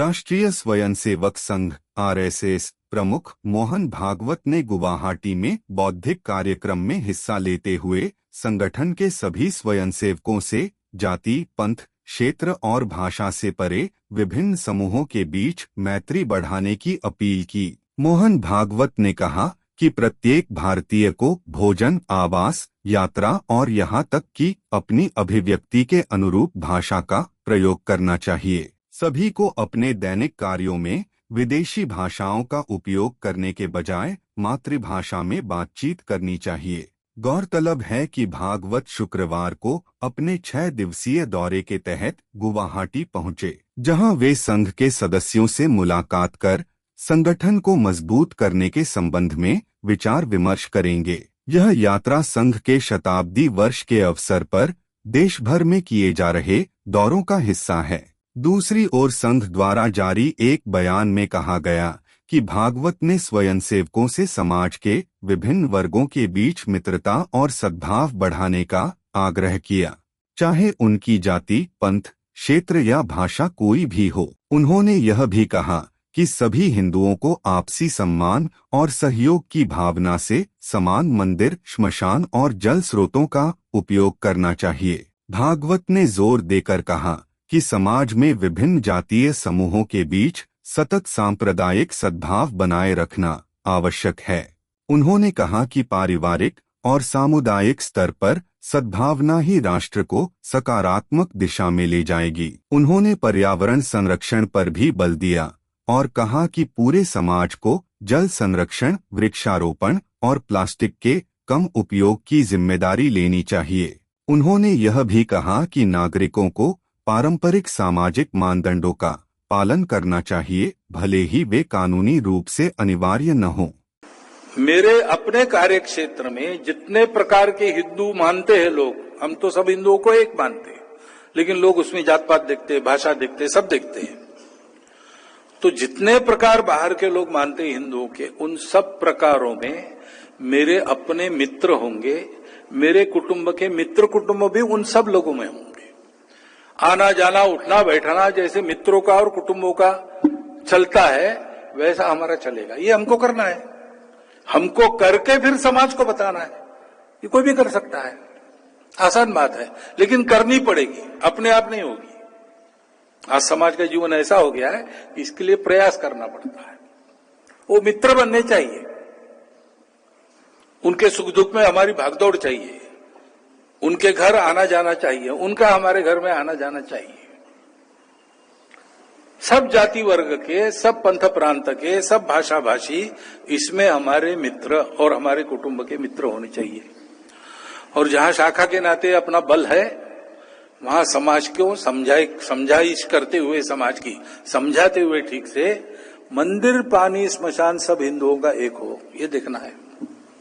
राष्ट्रीय स्वयंसेवक संघ (आरएसएस) प्रमुख मोहन भागवत ने गुवाहाटी में बौद्धिक कार्यक्रम में हिस्सा लेते हुए संगठन के सभी स्वयंसेवकों से जाति, पंथ, क्षेत्र और भाषा से परे विभिन्न समूहों के बीच मैत्री बढ़ाने की अपील की। मोहन भागवत ने कहा कि प्रत्येक भारतीय को भोजन, आवास, यात्रा और यहाँ तक कि अपनी अभिव्यक्ति के अनुरूप भाषा का प्रयोग करना चाहिए। सभी को अपने दैनिक कार्यों में विदेशी भाषाओं का उपयोग करने के बजाय मातृभाषा में बातचीत करनी चाहिए। गौरतलब है कि भागवत शुक्रवार को अपने 6 दिवसीय दौरे के तहत गुवाहाटी पहुंचे, जहां वे संघ के सदस्यों से मुलाकात कर संगठन को मजबूत करने के संबंध में विचार विमर्श करेंगे। यह यात्रा संघ के शताब्दी वर्ष के अवसर पर देश भर में किए जा रहे दौरों का हिस्सा है। दूसरी ओर संघ द्वारा जारी एक बयान में कहा गया कि भागवत ने स्वयंसेवकों से समाज के विभिन्न वर्गों के बीच मित्रता और सद्भाव बढ़ाने का आग्रह किया, चाहे उनकी जाति, पंथ, क्षेत्र या भाषा कोई भी हो। उन्होंने यह भी कहा कि सभी हिंदुओं को आपसी सम्मान और सहयोग की भावना से समान मंदिर, श्मशान और जल स्रोतों का उपयोग करना चाहिए। भागवत ने जोर देकर कहा कि समाज में विभिन्न जातीय समूहों के बीच सतत सांप्रदायिक सद्भाव बनाए रखना आवश्यक है। उन्होंने कहा कि पारिवारिक और सामुदायिक स्तर पर सद्भावना ही राष्ट्र को सकारात्मक दिशा में ले जाएगी। उन्होंने पर्यावरण संरक्षण पर भी बल दिया और कहा कि पूरे समाज को जल संरक्षण, वृक्षारोपण और प्लास्टिक के कम उपयोग की जिम्मेदारी लेनी चाहिए। उन्होंने यह भी कहा कि नागरिकों को पारंपरिक सामाजिक मानदंडों का पालन करना चाहिए, भले ही वे कानूनी रूप से अनिवार्य न हो। मेरे अपने कार्य क्षेत्र में जितने प्रकार के हिंदू मानते हैं लोग, हम तो सब हिंदुओं को एक मानते हैं, लेकिन लोग उसमें जात पात देखते हैं, भाषा देखते हैं, सब देखते हैं। तो जितने प्रकार बाहर के लोग मानते हैं हिंदुओं के, उन सब प्रकारों में मेरे अपने मित्र होंगे, मेरे कुटुंब के मित्र कुटुंब भी उन सब लोगों में होंगे। आना जाना, उठना बैठना जैसे मित्रों का और कुटुंबों का चलता है, वैसा हमारा चलेगा। ये हमको करना है, हमको करके फिर समाज को बताना है। ये कोई भी कर सकता है, आसान बात है, लेकिन करनी पड़ेगी, अपने आप नहीं होगी। आज समाज का जीवन ऐसा हो गया है कि इसके लिए प्रयास करना पड़ता है। वो मित्र बनने चाहिए, उनके सुख दुख में हमारी भागदौड़ चाहिए, उनके घर आना जाना चाहिए, उनका हमारे घर में आना जाना चाहिए। सब जाति वर्ग के, सब पंथ प्रांत के, सब भाषा भाषी इसमें हमारे मित्र और हमारे कुटुंब के मित्र होने चाहिए। और जहां शाखा के नाते अपना बल है, वहां समाज को समझाइश करते हुए, समाज की समझाते हुए ठीक से मंदिर, पानी, स्मशान सब हिंदुओं का एक हो, ये देखना है।